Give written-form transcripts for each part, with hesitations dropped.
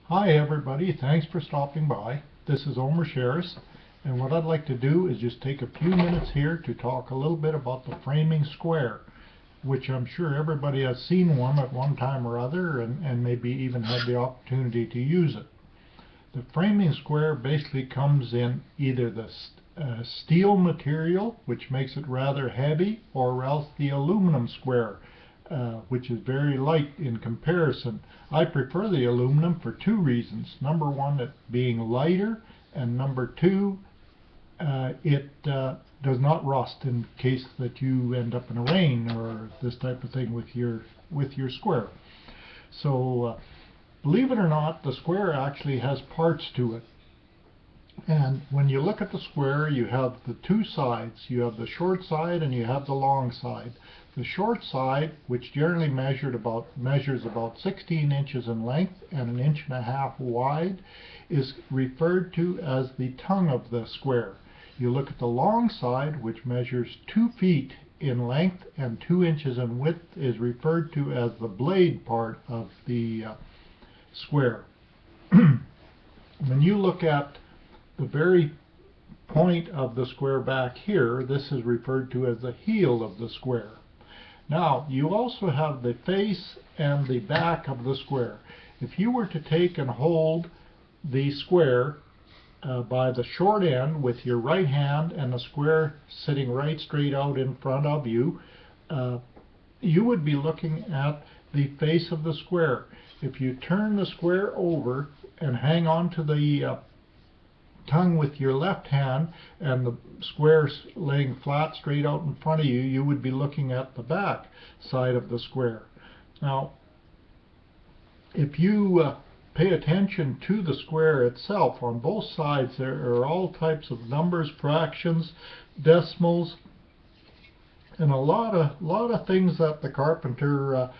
Hi everybody, thanks for stopping by. This is Omer Sherris, and what I'd like to do is just take a few minutes here to talk a little bit about the framing square, which I'm sure everybody has seen one at one time or other and maybe even had the opportunity to use it. The framing square basically comes in either the steel material, which makes it rather heavy, or else the aluminum square, which is very light in comparison. I prefer the aluminum for two reasons. Number one, it being lighter, and number two, it does not rust in case that you end up in a rain or this type of thing with your square. So believe it or not, the square actually has parts to it. And when you look at the square, you have the two sides. You have the short side and you have the long side. The short side, which generally measures about 16 inches in length and 1.5 inches wide, is referred to as the tongue of the square. You look at the long side, which measures 2 feet in length and 2 inches in width, is referred to as the blade part of the square. When you look at the very point of the square back here, this is referred to as the heel of the square. Now, you also have the face and the back of the square. If you were to take and hold the square by the short end with your right hand and the square sitting right straight out in front of you, you would be looking at the face of the square. If you turn the square over and hang on to the tongue with your left hand and the square laying flat straight out in front of you, you would be looking at the back side of the square. Now, if you pay attention to the square itself, on both sides there are all types of numbers, fractions, decimals, and a lot of things that the carpenter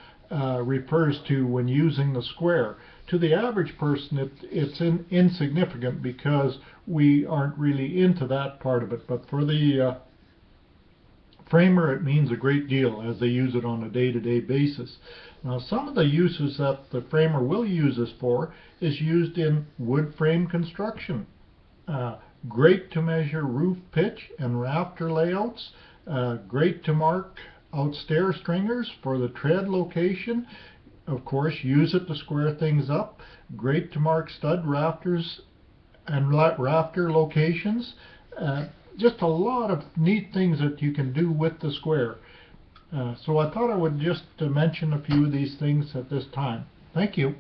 refers to when using the square. To the average person, it's insignificant because we aren't really into that part of it. But for the framer, it means a great deal as they use it on a day-to-day basis. Now, some of the uses that the framer will use this for is used in wood frame construction. Great to measure roof pitch and rafter layouts. Great to mark out stair stringers for the tread location. Of course, use it to square things up. Great to mark stud rafters and rafter locations. Just a lot of neat things that you can do with the square. So I thought I would just mention a few of these things at this time. Thank you.